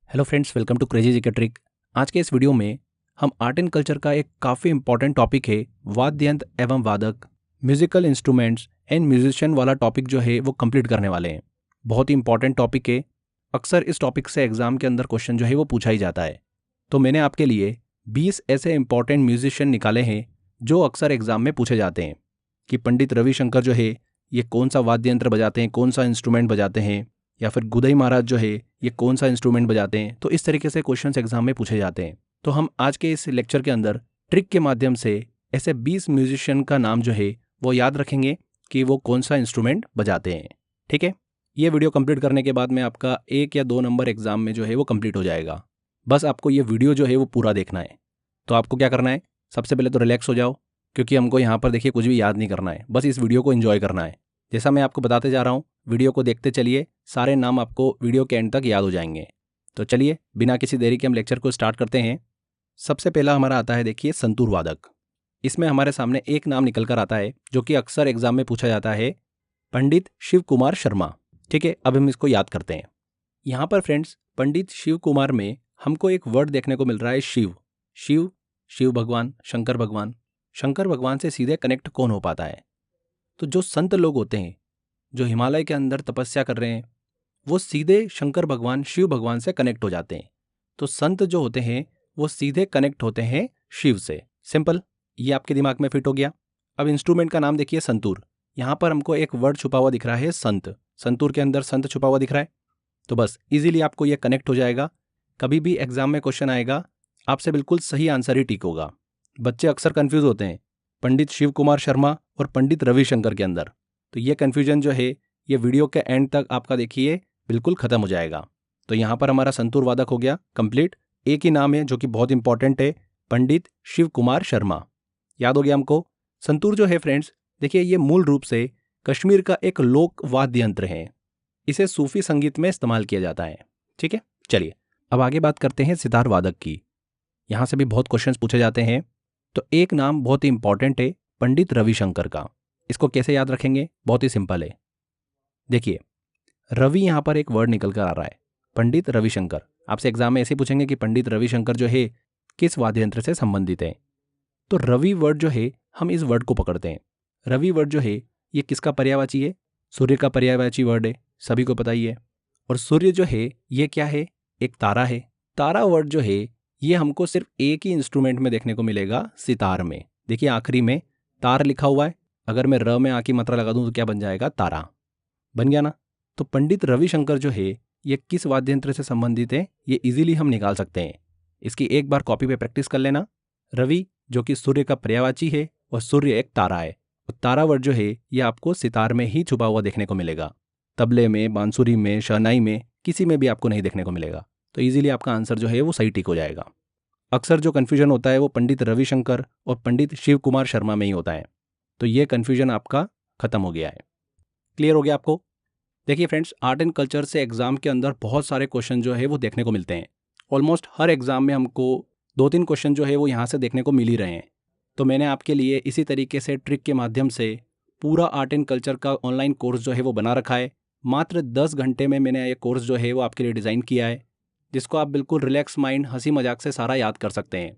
Hello friends, welcome to crazy G K trick. आज के इस वीडियो में हम आर्ट एंड कल्चर का एक काफ़ी इंपॉर्टेंट टॉपिक है वाद्य यंत्र एवं वादक, म्यूजिकल इंस्ट्रूमेंट्स एंड म्यूजिशियन वाला टॉपिक जो है वो कंप्लीट करने वाले हैं। बहुत ही इंपॉर्टेंट टॉपिक है। अक्सर इस टॉपिक से एग्जाम के अंदर क्वेश्चन जो है वो पूछा ही जाता है। तो मैंने आपके लिए 20 ऐसे इंपॉर्टेंट म्यूजिशियन निकाले हैं जो अक्सर एग्जाम में पूछे जाते हैं कि पंडित रविशंकर जो है ये कौन सा वाद्य यंत्र बजाते हैं, कौन सा इंस्ट्रूमेंट बजाते हैं, या फिर गुदई महाराज जो है ये कौन सा इंस्ट्रूमेंट बजाते हैं। तो इस तरीके से क्वेश्चंस एग्जाम में पूछे जाते हैं। तो हम आज के इस लेक्चर के अंदर ट्रिक के माध्यम से ऐसे 20 म्यूजिशियन का नाम जो है वो याद रखेंगे कि वो कौन सा इंस्ट्रूमेंट बजाते हैं। ठीक है, ये वीडियो कंप्लीट करने के बाद में आपका 1 या 2 नंबर एग्जाम में जो है वो कंप्लीट हो जाएगा। बस आपको ये वीडियो जो है वो पूरा देखना है। तो आपको क्या करना है, सबसे पहले तो रिलैक्स हो जाओ, क्योंकि हमको यहाँ पर देखिए कुछ भी याद नहीं करना है, बस इस वीडियो को एंजॉय करना है। जैसा मैं आपको बताते जा रहा हूँ, वीडियो को देखते चलिए, सारे नाम आपको वीडियो के एंड तक याद हो जाएंगे। तो चलिए बिना किसी देरी के हम लेक्चर को स्टार्ट करते हैं। सबसे पहला हमारा आता है, देखिए, संतूर वादक। इसमें हमारे सामने एक नाम निकल कर आता है जो कि अक्सर एग्जाम में पूछा जाता है, पंडित शिव कुमार शर्मा। ठीक है, अब हम इसको याद करते हैं। यहाँ पर फ्रेंड्स, पंडित शिव कुमार में हमको एक वर्ड देखने को मिल रहा है, शिव। शिव, शिव भगवान, शंकर भगवान। शंकर भगवान से सीधे कनेक्ट कौन हो पाता है? तो जो संत लोग होते हैं, जो हिमालय के अंदर तपस्या कर रहे हैं, वो सीधे शंकर भगवान, शिव भगवान से कनेक्ट हो जाते हैं। तो संत जो होते हैं वो सीधे कनेक्ट होते हैं शिव से। सिंपल, ये आपके दिमाग में फिट हो गया। अब इंस्ट्रूमेंट का नाम देखिए, संतूर। यहाँ पर हमको एक वर्ड छुपा हुआ दिख रहा है, संत। संतूर के अंदर संत छुपा हुआ दिख रहा है। तो बस इजीली आपको ये कनेक्ट हो जाएगा। कभी भी एग्जाम में क्वेश्चन आएगा, आपसे बिल्कुल सही आंसर ही टिक होगा। बच्चे अक्सर कंफ्यूज होते हैं पंडित शिव कुमार शर्मा और पंडित रविशंकर के अंदर। तो ये कन्फ्यूजन जो है ये वीडियो के एंड तक आपका देखिए बिल्कुल खत्म हो जाएगा। तो यहाँ पर हमारा संतूर वादक हो गया कंप्लीट। एक ही नाम है जो कि बहुत इंपॉर्टेंट है, पंडित शिव कुमार शर्मा। याद हो गया हमको। संतूर जो है फ्रेंड्स, देखिए ये मूल रूप से कश्मीर का एक लोक वाद्य यंत्र है। इसे सूफी संगीत में इस्तेमाल किया जाता है। ठीक है, चलिए अब आगे बात करते हैं सितार वादक की। यहाँ से भी बहुत क्वेश्चन पूछे जाते हैं। तो एक नाम बहुत ही इंपॉर्टेंट है, पंडित रविशंकर का। इसको कैसे याद रखेंगे? बहुत ही सिंपल है। देखिए, रवि यहाँ पर एक वर्ड निकल कर आ रहा है, पंडित रविशंकर। आपसे एग्जाम में ऐसे पूछेंगे कि पंडित रविशंकर जो है किस वाद्य यंत्र से संबंधित है। तो रवि वर्ड जो है, हम इस वर्ड को पकड़ते हैं। रवि वर्ड जो है ये किसका पर्यायवाची है? सूर्य का पर्यायवाची वर्ड है, सभी को पता ही है। और सूर्य जो है ये क्या है? एक तारा है। तारा वर्ड जो है ये हमको सिर्फ एक ही इंस्ट्रूमेंट में देखने को मिलेगा, सितार में। देखिए आखिरी में तार लिखा हुआ है, अगर मैं र में आ की मात्रा लगा दूं तो क्या बन जाएगा? तारा। बन गया ना? तो पंडित रविशंकर जो है ये किस वाद्य यंत्र से संबंधित है, ये इजीली हम निकाल सकते हैं। इसकी एक बार कॉपी पे प्रैक्टिस कर लेना। रवि जो कि सूर्य का पर्यायवाची है और सूर्य एक तारा है। और तारा वर्ड जो है ये आपको सितार में ही छुपा हुआ देखने को मिलेगा। तबले में, बांसुरी में, शहनाई में, किसी में भी आपको नहीं देखने को मिलेगा। तो इजीली आपका आंसर जो है वो सही टिक हो जाएगा। अक्सर जो कन्फ्यूजन होता है वो पंडित रविशंकर और पंडित शिव कुमार शर्मा में ही होता है। तो ये कन्फ्यूजन आपका खत्म हो गया है। क्लियर हो गया आपको? देखिए फ्रेंड्स, आर्ट एंड कल्चर से एग्जाम के अंदर बहुत सारे क्वेश्चन जो है वो देखने को मिलते हैं। ऑलमोस्ट हर एग्जाम में हमको 2-3 क्वेश्चन जो है वो यहाँ से देखने को मिल ही रहे हैं। तो मैंने आपके लिए इसी तरीके से ट्रिक के माध्यम से पूरा आर्ट एंड कल्चर का ऑनलाइन कोर्स जो है वो बना रखा है। मात्र 10 घंटे में मैंने ये कोर्स जो है वो आपके लिए डिज़ाइन किया है, जिसको आप बिल्कुल रिलैक्स माइंड, हंसी मजाक से सारा याद कर सकते हैं।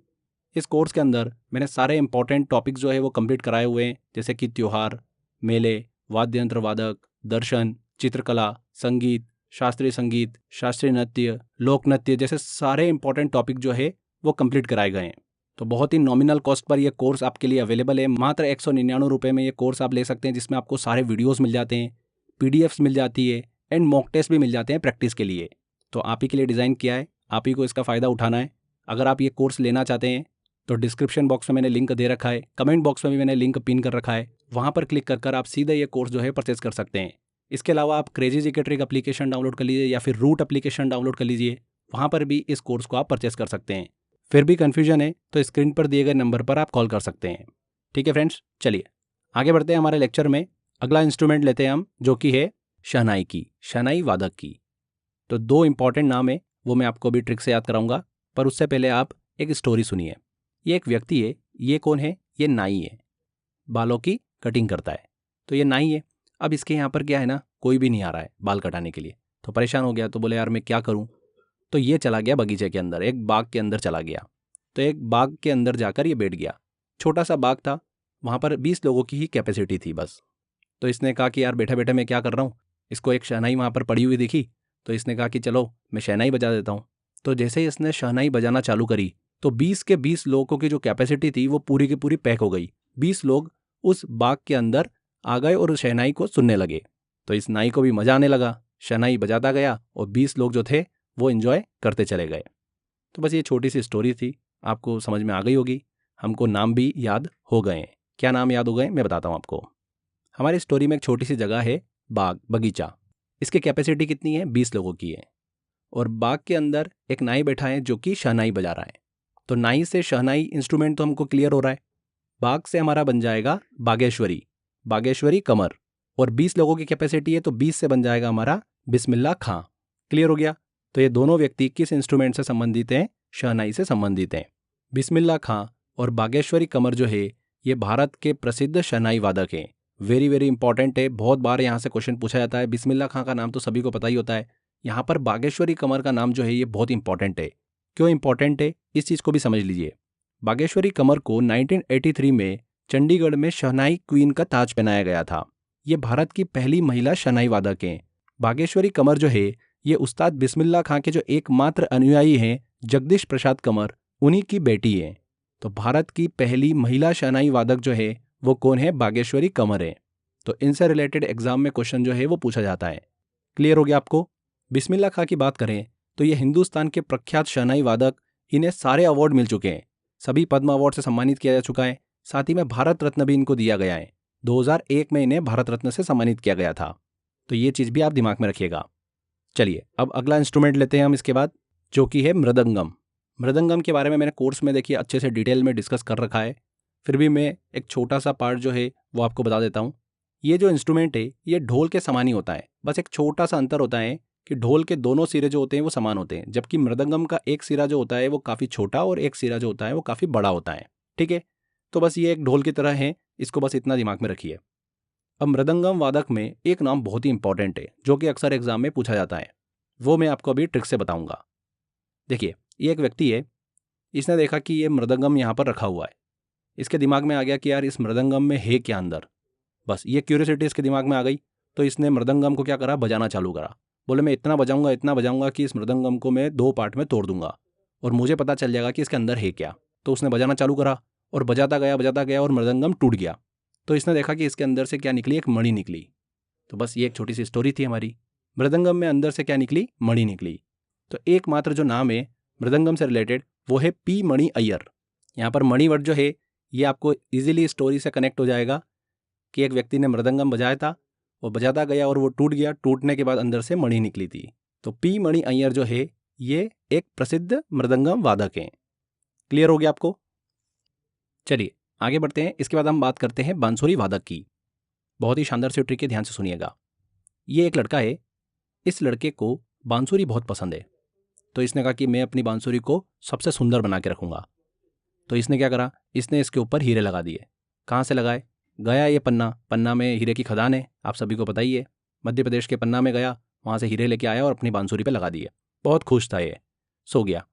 इस कोर्स के अंदर मैंने सारे इंपॉर्टेंट टॉपिक्स जो है वो कंप्लीट कराए हुए हैं, जैसे कि त्योहार, मेले, वाद्य यंत्र वादक, दर्शन, चित्रकला, संगीत, शास्त्रीय नृत्य, लोक नृत्य जैसे सारे इंपॉर्टेंट टॉपिक जो है वो कंप्लीट कराए गए हैं। तो बहुत ही नॉमिनल कॉस्ट पर यह कोर्स आपके लिए अवेलेबल है। मात्र 199 रुपये में ये कोर्स आप ले सकते हैं, जिसमें आपको सारे वीडियोस मिल जाते हैं, पीडीएफ्स मिल जाती है एंड मॉक टेस्ट भी मिल जाते हैं प्रैक्टिस के लिए। तो आप ही के लिए डिज़ाइन किया है, आप ही को इसका फ़ायदा उठाना है। अगर आप ये कोर्स लेना चाहते हैं तो डिस्क्रिप्शन बॉक्स में मैंने लिंक दे रखा है, कमेंट बॉक्स में भी मैंने लिंक पिन कर रखा है, वहाँ पर क्लिक कर आप सीधे ये कोर्स जो है परचेज कर सकते हैं। इसके अलावा आप crazy G K trick application download कर लीजिए या फिर रूट एप्लीकेशन डाउनलोड कर लीजिए, वहाँ पर भी इस कोर्स को आप परचेस कर सकते हैं। फिर भी कन्फ्यूजन है तो स्क्रीन पर दिए गए नंबर पर आप कॉल कर सकते हैं। ठीक है फ्रेंड्स, चलिए आगे बढ़ते हैं हमारे लेक्चर में। अगला इंस्ट्रूमेंट लेते हैं हम, जो कि है शहनाई की, शहनाई वादक की। तो 2 इंपॉर्टेंट नाम है, वो मैं आपको अभी ट्रिक से याद कराऊंगा, पर उससे पहले आप एक स्टोरी सुनिए। ये एक व्यक्ति है, ये कौन है? ये नाई है, बालों की कटिंग करता है। तो ये नाई है। अब इसके यहाँ पर क्या है ना, कोई भी नहीं आ रहा है बाल कटाने के लिए। तो परेशान हो गया, तो बोले यार मैं क्या करूँ। तो ये चला गया बगीचे के अंदर, एक बाग के अंदर चला गया। तो एक बाग के अंदर जाकर ये बैठ गया। छोटा सा बाग था, वहाँ पर 20 लोगों की ही कैपेसिटी थी बस। तो इसने कहा कि यार बैठे बैठे मैं क्या कर रहा हूँ, इसको एक शहनाई वहाँ पर पड़ी हुई दिखी, तो इसने कहा कि चलो मैं शहनाई बजा देता हूँ। तो जैसे ही इसने शहनाई बजाना चालू करी तो 20 के 20 लोगों की जो कैपेसिटी थी वो पूरी की पूरी पैक हो गई। 20 लोग उस बाग के अंदर आ गए और उस शहनाई को सुनने लगे। तो इस नाई को भी मजा आने लगा, शहनाई बजाता गया और 20 लोग जो थे वो एंजॉय करते चले गए। तो बस ये छोटी सी स्टोरी थी, आपको समझ में आ गई होगी। हमको नाम भी याद हो गए। क्या नाम याद हो गए मैं बताता हूँ आपको। हमारी स्टोरी में एक छोटी सी जगह है, बाग, बगीचा। इसकी कैपेसिटी कितनी है? 20 लोगों की है। और बाग के अंदर एक नाई बैठा है जो कि शहनाई बजा रहा है। तो नाई से शहनाई इंस्ट्रूमेंट तो हमको क्लियर हो रहा है। बाग से हमारा बन जाएगा बागेश्वरी, बागेश्वरी कमर। और 20 लोगों की कैपेसिटी है तो 20 से बन जाएगा हमारा बिस्मिल्लाह खां। क्लियर हो गया? तो ये दोनों व्यक्ति किस इंस्ट्रूमेंट से संबंधित हैं? शहनाई से संबंधित हैं। बिस्मिल्लाह खां और बागेश्वरी कमर जो है ये भारत के प्रसिद्ध शहनाई वादक हैं। वेरी वेरी इंपॉर्टेंट है, बहुत बार यहाँ से क्वेश्चन पूछा जाता है। बिस्मिल्लाह खां का नाम तो सभी को पता ही होता है, यहाँ पर बागेश्वरी कमर का नाम जो है ये बहुत इंपॉर्टेंट है। क्यों इंपॉर्टेंट है इस चीज़ को भी समझ लीजिए। बागेश्वरी कमर को 1983 में चंडीगढ़ में शहनाई क्वीन का ताज पहनाया गया था। ये भारत की पहली महिला शहनाई वादक हैं। बागेश्वरी कमर जो है ये उस्ताद बिस्मिल्लाह खां के जो एकमात्र अनुयायी हैं जगदीश प्रसाद कमर, उन्हीं की बेटी है। तो भारत की पहली महिला शहनाई वादक जो है वो कौन है? बागेश्वरी कमर है। तो इनसे रिलेटेड एग्जाम में क्वेश्चन जो है वो पूछा जाता है। क्लियर हो गया आपको? बिस्मिल्लाह खां की बात करें तो ये हिंदुस्तान के प्रख्यात शहनाई वादक, इन्हें सारे अवार्ड मिल चुके हैं। सभी पद्म अवार्ड से सम्मानित किया जा चुका है। साथ ही में भारत रत्न भी इनको दिया गया है। 2001 में इन्हें भारत रत्न से सम्मानित किया गया था। तो ये चीज़ भी आप दिमाग में रखिएगा। चलिए अब अगला इंस्ट्रूमेंट लेते हैं हम इसके बाद, जो कि है मृदंगम। मृदंगम के बारे में मैंने कोर्स में देखिए अच्छे से डिटेल में डिस्कस कर रखा है, फिर भी मैं एक छोटा सा पार्ट जो है वो आपको बता देता हूँ। ये जो इंस्ट्रूमेंट है ये ढोल के समान ही होता है, बस एक छोटा सा अंतर होता है कि ढोल के दोनों सिरे जो होते हैं वो समान होते हैं, जबकि मृदंगम का एक सिरा जो होता है वो काफ़ी छोटा और एक सिरा जो होता है वो काफ़ी बड़ा होता है। ठीक है, तो बस ये एक ढोल की तरह है, इसको बस इतना दिमाग में रखिए। अब मृदंगम वादक में एक नाम बहुत ही इंपॉर्टेंट है जो कि अक्सर एग्जाम में पूछा जाता है, वो मैं आपको अभी ट्रिक से बताऊंगा। देखिए ये एक व्यक्ति है, इसने देखा कि ये मृदंगम यहाँ पर रखा हुआ है। इसके दिमाग में आ गया कि यार इस मृदंगम में है क्या अंदर, बस ये क्यूरियोसिटी इसके दिमाग में आ गई। तो इसने मृदंगम को क्या करा? बजाना चालू करा। बोले मैं इतना बजाऊंगा कि इस मृदंगम को मैं 2 पार्ट में तोड़ दूंगा और मुझे पता चल जाएगा कि इसके अंदर है क्या। तो उसने बजाना चालू करा और बजाता गया और मृदंगम टूट गया। तो इसने देखा कि इसके अंदर से क्या निकली? एक मणि निकली। तो बस ये एक छोटी सी स्टोरी थी हमारी। मृदंगम में अंदर से क्या निकली? मणि निकली। तो एकमात्र जो नाम है मृदंगम से रिलेटेड वो है पी मणि अय्यर। यहाँ पर मणि वर्ड जो है ये आपको इजीली स्टोरी से कनेक्ट हो जाएगा कि एक व्यक्ति ने मृदंगम बजाया था, वो बजाता गया और वो टूट गया, टूटने के बाद अंदर से मणि निकली थी। तो पी मणि अय्यर जो है ये एक प्रसिद्ध मृदंगम वादक हैं। क्लियर हो गया आपको? चलिए आगे बढ़ते हैं। इसके बाद हम बात करते हैं बांसुरी वादक की। बहुत ही शानदार सी ट्रिक है, ध्यान से सुनिएगा। ये एक लड़का है, इस लड़के को बांसुरी बहुत पसंद है। तो इसने कहा कि मैं अपनी बांसुरी को सबसे सुंदर बना के रखूँगा। तो इसने क्या करा? इसने इसके ऊपर हीरे लगा दिए। कहाँ से लगाए? गया ये पन्ना में हीरे की खदान है, आप सभी को पता ही है। मध्य प्रदेश के पन्ना में गया, वहाँ से हीरे लेके आया और अपनी बांसुरी पे लगा दिए। बहुत खुश था ये, सो गया।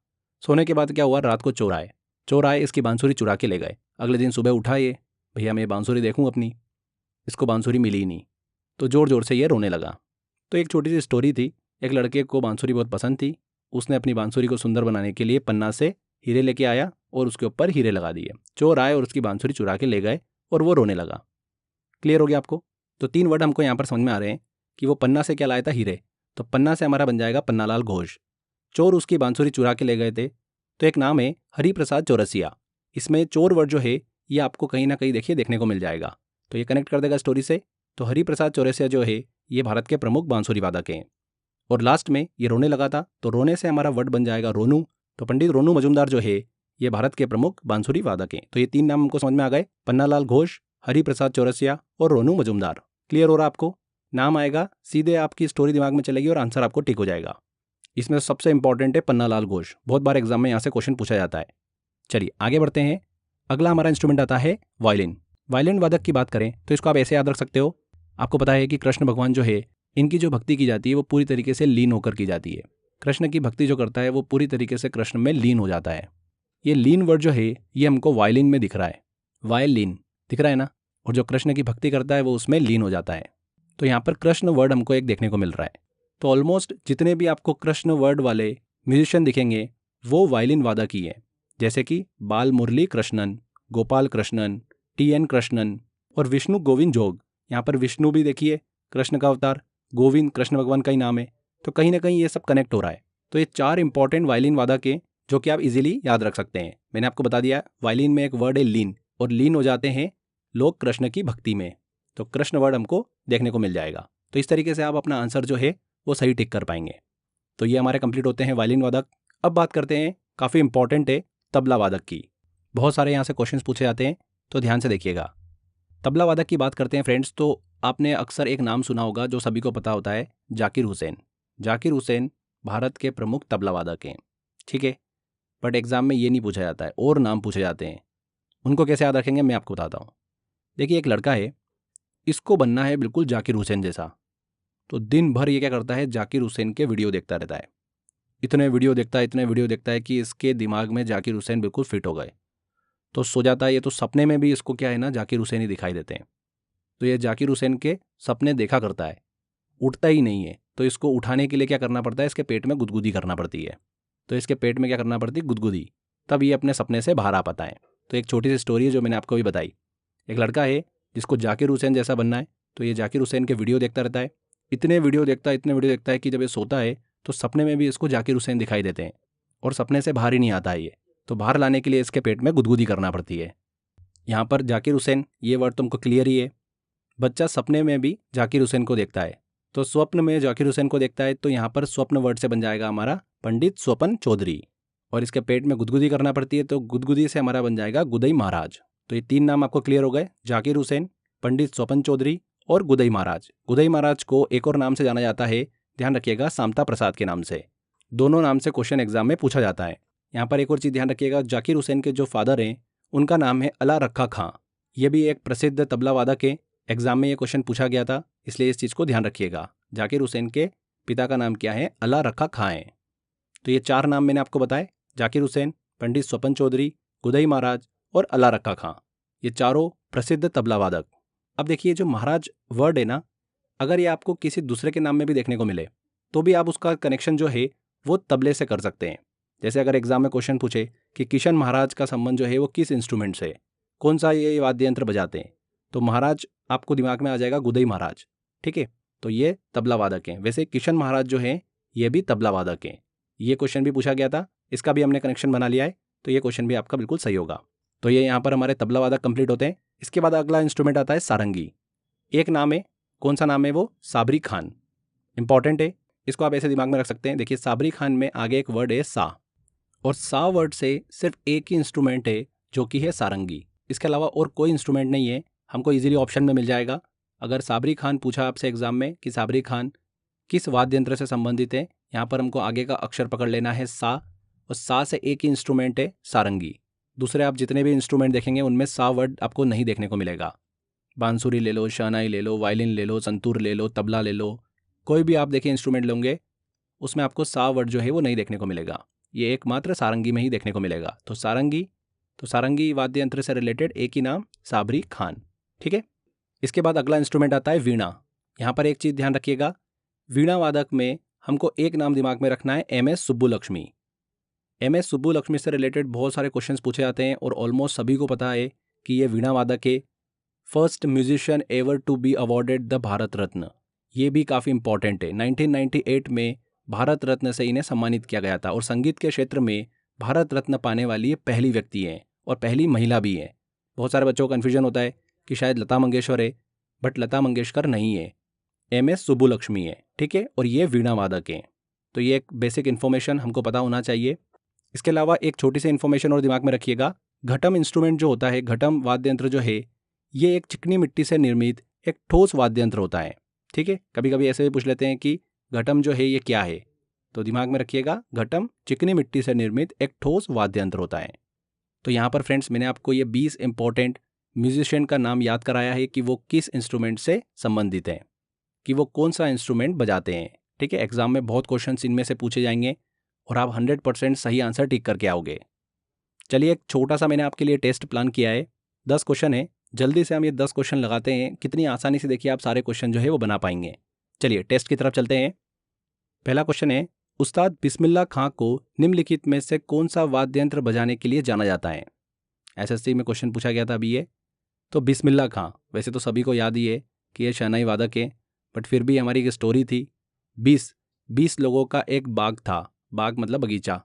सोने के बाद क्या हुआ? रात को चोर आए इसकी बांसुरी चुरा के ले गए। अगले दिन सुबह उठा ये, भैया मैं बांसुरी देखूँ अपनी, इसको बांसुरी मिली ही नहीं। तो ज़ोर ज़ोर से ये रोने लगा। तो एक छोटी सी स्टोरी थी, एक लड़के को बांसुरी बहुत पसंद थी, उसने अपनी बांसुरी को सुंदर बनाने के लिए पन्ना से हीरे लेके आया और उसके ऊपर हीरे लगा दिए। चोर आए और उसकी बांसुरी चुरा के ले गए और वो रोने लगा। क्लियर हो गया आपको? तो 3 वर्ड हमको यहाँ पर समझ में आ रहे हैं कि वो पन्ना से क्या लाया था? हीरे। तो पन्ना से हमारा बन जाएगा पन्नालाल घोष। चोर उसकी बांसुरी चुरा के ले गए थे। तो एक नाम है हरिप्रसाद चौरसिया। इसमें चोर वर्ड जो है ये आपको कहीं ना कहीं देखिए देखने को मिल जाएगा, तो ये कनेक्ट कर देगा स्टोरी से। तो हरिप्रसाद चौरसिया जो है ये भारत के प्रमुख बांसुरी वादक हैं। और लास्ट में ये रोने लगा था, तो रोने से हमारा वर्ड बन जाएगा रोनू। तो पंडित रोनू मजूमदार जो है ये भारत के प्रमुख बांसुरी वादक हैं। तो ये 3 नाम हमको समझ में आ गए, पन्नालाल घोष, हरिप्रसाद चौरसिया और रोनू मजूमदार। क्लियर हो रहा आपको? नाम आएगा सीधे आपकी स्टोरी दिमाग में चलेगी और आंसर आपको टिक हो जाएगा। इसमें सबसे इंपॉर्टेंट है पन्नालाल घोष, बहुत बार एग्जाम में यहाँ से क्वेश्चन पूछा जाता है। चलिए आगे बढ़ते हैं। अगला हमारा इंस्ट्रूमेंट आता है वायलिन। वायलिन वादक की बात करें तो इसको आप ऐसे याद रख सकते हो। आपको पता है कि कृष्ण भगवान जो है इनकी जो भक्ति की जाती है वो पूरी तरीके से लीन होकर की जाती है। कृष्ण की भक्ति जो करता है वो पूरी तरीके से कृष्ण में लीन हो जाता है। ये लीन वर्ड जो है ये हमको वायलिन में दिख रहा है, वायलिन दिख रहा है ना, और जो कृष्ण की भक्ति करता है वो उसमें लीन हो जाता है। तो यहाँ पर कृष्ण वर्ड हमको एक देखने को मिल रहा है। तो ऑलमोस्ट जितने भी आपको कृष्ण वर्ड वाले म्यूजिशियन दिखेंगे वो वायलिन वादक ही है, जैसे कि बाल मुरली कृष्णन, गोपाल कृष्णन, TN कृष्णन और विष्णु गोविंद जोग। यहाँ पर विष्णु भी देखिए कृष्ण का अवतार, गोविंद कृष्ण भगवान का ही नाम है, तो कहीं ना कहीं ये सब कनेक्ट हो रहा है। तो ये 4 इंपॉर्टेंट वायलिन वादक हैं जो कि आप इजीली याद रख सकते हैं। मैंने आपको बता दिया वायलिन में एक वर्ड है लीन, और लीन हो जाते हैं लोग कृष्ण की भक्ति में, तो कृष्ण वर्ड हमको देखने को मिल जाएगा। तो इस तरीके से आप अपना आंसर जो है वो सही टिक कर पाएंगे। तो ये हमारे कंप्लीट होते हैं वायलिन वादक। अब बात करते हैं, काफ़ी इंपॉर्टेंट है, तबला वादक की। बहुत सारे यहाँ से क्वेश्चंस पूछे जाते हैं, तो ध्यान से देखिएगा। तबला वादक की बात करते हैं फ्रेंड्स, तो आपने अक्सर एक नाम सुना होगा जो सभी को पता होता है, जाकिर हुसैन। जाकिर हुसैन भारत के प्रमुख तबला वादक हैं, ठीक है। बट एग्जाम में ये नहीं पूछा जाता है, और नाम पूछे जाते हैं। उनको कैसे याद रखेंगे मैं आपको बताता हूँ। देखिए एक लड़का है, इसको बनना है बिल्कुल जाकिर हुसैन जैसा, तो दिन भर ये क्या करता है, जाकिर हुसैन के वीडियो देखता रहता है। इतने वीडियो देखता है कि इसके दिमाग में जाकिर हुसैन बिल्कुल फिट हो गए। तो सो जाता है ये, तो सपने में भी इसको क्या है ना, जाकिर हुसैन ही दिखाई देते हैं। तो ये जाकिर हुसैन के सपने देखा करता है, उठता ही नहीं है। तो इसको उठाने के लिए क्या करना पड़ता है, इसके पेट में गुदगुदी करना पड़ती है। तो इसके पेट में क्या करना पड़ती है, गुदगुदी, तब ये अपने सपने से बाहर आ पाता है। तो एक छोटी सी स्टोरी है जो मैंने आपको भी बताई। एक लड़का है जिसको जाकिर हुसैन जैसा बनना है, तो ये जाकिर हुसैन के वीडियो देखता रहता है। इतने वीडियो देखता है कि जब ये सोता है तो सपने में भी इसको जाकिर हुसैन दिखाई देते हैं, और सपने से बाहर ही नहीं आता है ये। तो बाहर लाने के लिए इसके पेट में गुदगुदी करना पड़ती है। यहाँ पर जाकिर हुसैन ये वर्ड तुमको क्लियर ही है। बच्चा सपने में भी जाकिर हुसैन को देखता है, तो स्वप्न में जाकिर हुसैन को देखता है, तो यहाँ पर स्वप्न वर्ड से बन जाएगा हमारा पंडित स्वपन चौधरी। और इसके पेट में गुदगुदी करना पड़ती है, तो गुदगुदी से हमारा बन जाएगा गुदई महाराज। तो ये 3 नाम आपको क्लियर हो गए, जाकिर हुसैन, पंडित स्वपन चौधरी और गुदई महाराज। गुदई महाराज को एक और नाम से जाना जाता है, ध्यान रखिएगा, सामता प्रसाद के नाम से। दोनों नाम से क्वेश्चन एग्जाम में पूछा जाता है। यहाँ पर एक और चीज़ ध्यान रखिएगा, जाकिर हुसैन के जो फादर हैं उनका नाम है अला रखा खां। ये भी एक प्रसिद्ध तबला वादक है। एग्जाम में ये क्वेश्चन पूछा गया था, इसलिए इस चीज़ को ध्यान रखिएगा। जाकिर हुसैन के पिता का नाम क्या है, अला रखा खां है। तो ये 4 नाम मैंने आपको बताए, जाकिर हुसैन, पंडित स्वपन चौधरी, गुदई महाराज और अला रखा खां। ये चारों प्रसिद्ध तबला वादक। अब देखिए जो महाराज वर्ड है ना, अगर ये आपको किसी दूसरे के नाम में भी देखने को मिले तो भी आप उसका कनेक्शन जो है वो तबले से कर सकते हैं। जैसे अगर एग्जाम में क्वेश्चन पूछे कि किशन महाराज का संबंध जो है वो किस इंस्ट्रूमेंट से, कौन सा ये वाद्य यंत्र बजाते हैं, तो महाराज आपको दिमाग में आ जाएगा गुदई महाराज, ठीक है। तो ये तबला वादक हैं। वैसे किशन महाराज जो हैं ये भी तबला वादक हैं। ये क्वेश्चन भी पूछा गया था, इसका भी हमने कनेक्शन बना लिया है, तो ये क्वेश्चन भी आपका बिल्कुल सही होगा। तो ये यहाँ पर हमारे तबला वादक कंप्लीट होते हैं। इसके बाद अगला इंस्ट्रूमेंट आता है सारंगी। एक नाम है, कौन सा नाम है वो, साबरी खान। इंपॉर्टेंट है, इसको आप ऐसे दिमाग में रख सकते हैं। देखिए साबरी खान में आगे एक वर्ड है सा, और सा वर्ड से सिर्फ एक ही इंस्ट्रूमेंट है जो कि है सारंगी। इसके अलावा और कोई इंस्ट्रूमेंट नहीं है, हमको इजीली ऑप्शन में मिल जाएगा। अगर साबरी खान पूछा आपसे एग्जाम में कि साबरी खान किस वाद्य यंत्र से संबंधित है, यहाँ पर हमको आगे का अक्षर पकड़ लेना है सा, और सा से एक ही इंस्ट्रूमेंट है सारंगी। दूसरे आप जितने भी इंस्ट्रूमेंट देखेंगे उनमें सा वर्ड आपको नहीं देखने को मिलेगा। बांसुरी ले लो, शहनाई ले लो, वायलिन ले लो, संतूर ले लो, तबला ले लो, कोई भी आप देखिए इंस्ट्रूमेंट लेंगे उसमें आपको सा वर्ड जो है वो नहीं देखने को मिलेगा। ये एकमात्र सारंगी में ही देखने को मिलेगा। तो सारंगी वाद्य यंत्र से रिलेटेड एक ही नाम, साबरी खान, ठीक है। इसके बाद अगला इंस्ट्रूमेंट आता है वीणा। यहाँ पर एक चीज़ ध्यान रखिएगा, वीणा वादक में हमको एक नाम दिमाग में रखना है, MS सुब्बुलक्ष्मी। MS सुब्बुलक्ष्मी से रिलेटेड बहुत सारे क्वेश्चंस पूछे जाते हैं, और ऑलमोस्ट सभी को पता है कि ये वीणा वादक है, first musician ever to be awarded the Bharat Ratna. ये भी काफ़ी इंपॉर्टेंट है। 1998 में भारत रत्न से इन्हें सम्मानित किया गया था, और संगीत के क्षेत्र में भारत रत्न पाने वाली ये पहली व्यक्ति हैं और पहली महिला भी हैं। बहुत सारे बच्चों को कन्फ्यूजन होता है कि शायद लता मंगेशकर है, बट लता मंगेशकर नहीं है, MS सुब्बुलक्ष्मी है, ठीक है। और ये वीणा वादक हैं। तो ये एक बेसिक इन्फॉर्मेशन हमको पता होना चाहिए। इसके अलावा एक छोटी सी इन्फॉर्मेशन और दिमाग में रखिएगा, घटम इंस्ट्रूमेंट जो होता है, घटम वाद्य यंत्र जो है, ये एक चिकनी मिट्टी से निर्मित एक ठोस वाद्य यंत्र होता है, ठीक है। कभी कभी ऐसे भी पूछ लेते हैं कि घटम जो है ये क्या है, तो दिमाग में रखिएगा, घटम चिकनी मिट्टी से निर्मित एक ठोस वाद्य यंत्र होता है। तो यहाँ पर फ्रेंड्स मैंने आपको ये 20 इंपॉर्टेंट म्यूजिशियन का नाम याद कराया है कि वो किस इंस्ट्रूमेंट से संबंधित हैं, कि वो कौन सा इंस्ट्रूमेंट बजाते हैं। ठीक है, एग्जाम में बहुत क्वेश्चंस इनमें से पूछे जाएंगे और आप 100% सही आंसर टिक करके आओगे। चलिए, एक छोटा सा मैंने आपके लिए टेस्ट प्लान किया है, 10 क्वेश्चन है। जल्दी से हम ये 10 क्वेश्चन लगाते हैं, कितनी आसानी से देखिए आप सारे क्वेश्चन जो है वो बना पाएंगे। चलिए टेस्ट की तरफ चलते हैं। पहला क्वेश्चन है, उस्ताद बिस्मिल्लाह खां को निम्नलिखित में से कौन सा वाद्य यंत्र बजाने के लिए जाना जाता है? एसएससी में क्वेश्चन पूछा गया था अभी ये। तो बिस्मिल्लाह खां वैसे तो सभी को याद ही है कि ये शहनाई वादक है, बट फिर भी हमारी एक स्टोरी थी। 20 लोगों का एक बाग था, बाग मतलब बगीचा,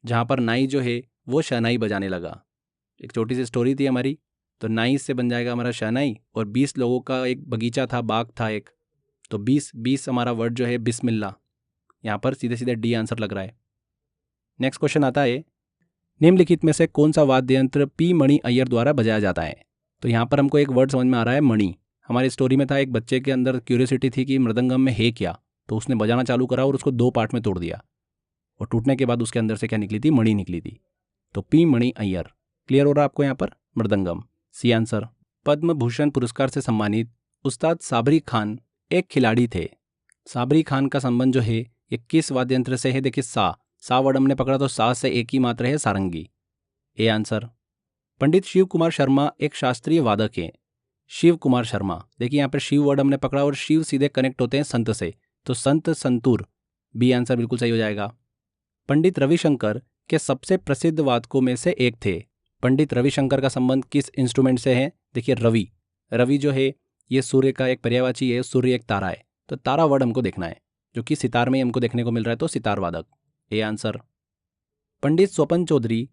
जहाँ पर नाई जो है वो शहनाई बजाने लगा। एक छोटी सी स्टोरी थी हमारी। तो नाई से बन जाएगा हमारा शहनाई, और 20 लोगों का एक बगीचा था, बाग था एक, तो 20 हमारा वर्ड जो है बिस्मिल्लाह। यहाँ पर सीधे सीधे डी आंसर लग रहा है। नेक्स्ट क्वेश्चन आता है, निम्नलिखित में से कौन सा वाद्य यंत्र पी मणि अय्यर द्वारा बजाया जाता है? तो यहाँ पर हमको एक वर्ड समझ में आ रहा है, मणि। हमारी स्टोरी में था, एक बच्चे के अंदर क्यूरियोसिटी थी कि मृदंगम में है क्या, तो उसने बजाना चालू करा और उसको 2 पार्ट में तोड़ दिया, और टूटने के बाद उसके अंदर से क्या निकली थी? मणि निकली थी। तो पी मणि अय्यर। क्लियर हो रहा है आपको यहाँ पर? Mridangam, C answer. पद्म भूषण पुरस्कार से सम्मानित उस्ताद साबरी खान एक खिलाड़ी थे। साबरी खान का संबंध जो है ये किस वाद्य यंत्र से है? देखिए, सा वर्ड हमने पकड़ा, तो सा से एक ही मात्र है, सारंगी, ए आंसर। पंडित शिव कुमार शर्मा एक शास्त्रीय वादक हैं। शिव कुमार शर्मा, देखिए यहाँ पर शिव वर्ड हमने पकड़ा और शिव सीधे कनेक्ट होते हैं संत से, तो संत संतूर, बी आंसर बिल्कुल सही हो जाएगा। पंडित रविशंकर के सबसे प्रसिद्ध वादकों में से एक थे। पंडित रविशंकर का संबंध किस इंस्ट्रूमेंट से है? देखिए, रवि, रवि जो है ये सूर्य का एक पर्यायवाची है, सूर्य एक तारा है, तो तारा वर्ड हमको देखना है, जो कि सितार में ही हमको देखने को मिल रहा है, तो सितार वादक, ए आंसर। पंडित स्वपन चौधरी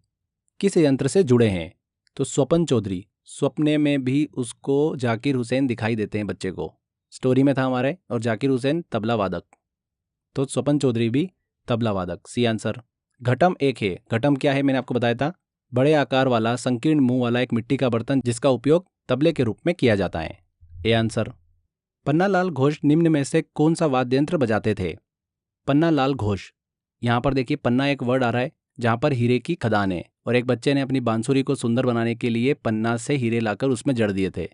किस यंत्र से जुड़े हैं? तो स्वपन चौधरी, स्वप्ने में भी उसको जाकिर हुसैन दिखाई देते हैं बच्चे को, स्टोरी में था हमारे, और जाकिर हुसैन तबला वादक, तो स्वपन चौधरी भी तबला वादक, सी आंसर। घटम एक है, घटम क्या है मैंने आपको बताया था, बड़े आकार वाला संकीर्ण मुंह वाला एक मिट्टी का बर्तन जिसका उपयोग तबले के रूप में किया जाता है, ए आंसर। पन्नालाल घोष निम्न में से कौन सा वाद्य यंत्र बजाते थे? पन्नालाल घोष, यहाँ पर देखिए पन्ना एक वर्ड आ रहा है जहाँ पर हीरे की खदान है, और एक बच्चे ने अपनी बांसुरी को सुंदर बनाने के लिए पन्ना से हीरे लाकर उसमें जड़ दिए थे,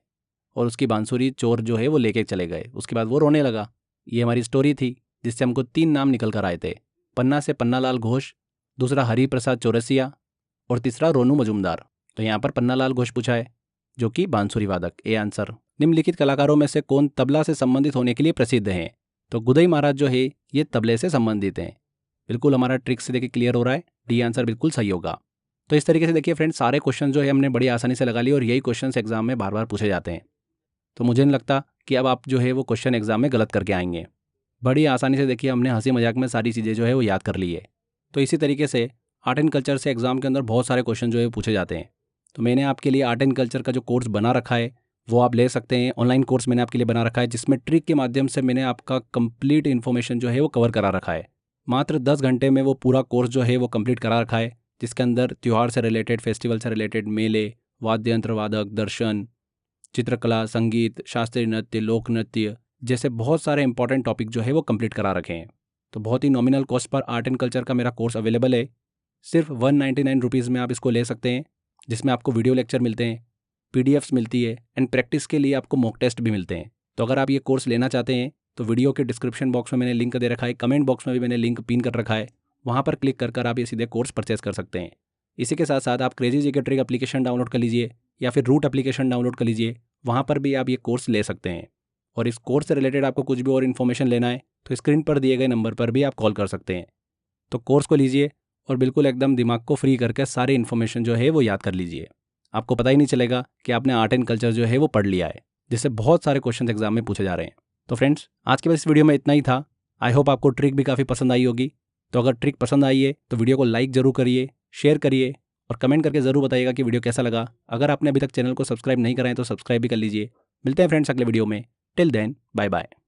और उसकी बांसुरी चोर जो है वो लेके चले गए, उसके बाद वो रोने लगा। ये हमारी स्टोरी थी, जिससे हमको 3 नाम निकल कर आए थे। पन्ना से पन्नालाल घोष, दूसरा हरिप्रसाद चौरसिया, और तीसरा रोनू मजुमदार। तो यहाँ पर पन्नालाल घोष पूछा है, जो कि बांसुरी वादक, ए आंसर। निम्नलिखित कलाकारों में से कौन तबला से संबंधित होने के लिए प्रसिद्ध हैं? तो गुदई महाराज जो है ये तबले से संबंधित हैं। बिल्कुल हमारा ट्रिक से देखिए क्लियर हो रहा है, डी आंसर बिल्कुल सही होगा। तो इस तरीके से देखिए फ्रेंड्स, सारे क्वेश्चन जो है हमने बड़ी आसानी से लगा लिए, और यही क्वेश्चन एग्जाम में बार बार पूछे जाते हैं। तो मुझे नहीं लगता कि अब आप जो है वो क्वेश्चन एग्जाम में गलत करके आएंगे। बड़ी आसानी से देखिए हमने हंसी मजाक में सारी चीज़ें जो है वो याद कर ली है। तो इसी तरीके से आर्ट एंड कल्चर से एग्जाम के अंदर बहुत सारे क्वेश्चन जो है पूछे जाते हैं। तो मैंने आपके लिए आर्ट एंड कल्चर का जो कोर्स बना रखा है वो आप ले सकते हैं। ऑनलाइन कोर्स मैंने आपके लिए बना रखा है, जिसमें ट्रिक के माध्यम से मैंने आपका कंप्लीट इन्फॉर्मेशन जो है वो कवर करा रखा है। मात्र 10 घंटे में वो पूरा कोर्स जो है वो कंप्लीट करा रखा है, जिसके अंदर त्यौहार से रिलेटेड, फेस्टिवल से रिलेटेड, मेले, वाद्य यंत्र वादक, दर्शन, चित्रकला, संगीत, शास्त्रीय नृत्य, लोक नृत्य जैसे बहुत सारे इंपॉर्टेंट टॉपिक जो है वो कंप्लीट करा रखे हैं। तो बहुत ही नॉमिनल कॉस्ट पर आर्ट एंड कल्चर का मेरा कोर्स अवेलेबल है। सिर्फ 199 रुपीज़ में आप इसको ले सकते हैं, जिसमें आपको वीडियो लेक्चर मिलते हैं, पीडीएफ्स मिलती है, एंड प्रैक्टिस के लिए आपको मॉक टेस्ट भी मिलते हैं। तो अगर आप ये कोर्स लेना चाहते हैं तो वीडियो के डिस्क्रिप्शन बॉक्स में मैंने लिंक दे रखा है, कमेंट बॉक्स में भी मैंने लिंक पिन कर रखा है, वहाँ पर क्लिक कर आप ये सीधे कोर्स परचेस कर सकते हैं। इसी के साथ साथ आप crazy GK trick application download कर लीजिए, या फिर रूट एप्लीकेशन डाउनलोड कर लीजिए, वहाँ पर भी आप ये कोर्स ले सकते हैं। और इस कोर्स से रिलेटेड आपको कुछ भी और इन्फॉर्मेशन लेना है तो स्क्रीन पर दिए गए नंबर पर भी आप कॉल कर सकते हैं। तो कोर्स को लीजिए और बिल्कुल एकदम दिमाग को फ्री करके सारी इन्फॉर्मेशन जो है वो याद कर लीजिए। आपको पता ही नहीं चलेगा कि आपने आर्ट एंड कल्चर जो है वो पढ़ लिया है, जिससे बहुत सारे क्वेश्चन एग्जाम में पूछे जा रहे हैं। तो फ्रेंड्स, आज के बस इस वीडियो में इतना ही था। आई होप आपको ट्रिक भी काफ़ी पसंद आई होगी। तो अगर ट्रिक पसंद आई है तो वीडियो को लाइक ज़रूर करिए, शेयर करिए, और कमेंट करके ज़रूर बताइएगा कि वीडियो कैसा लगा। अगर आपने अभी तक चैनल को सब्सक्राइब नहीं करा है तो सब्सक्राइब भी कर लीजिए। मिलते हैं फ्रेंड्स अगले वीडियो में। Till then, bye bye.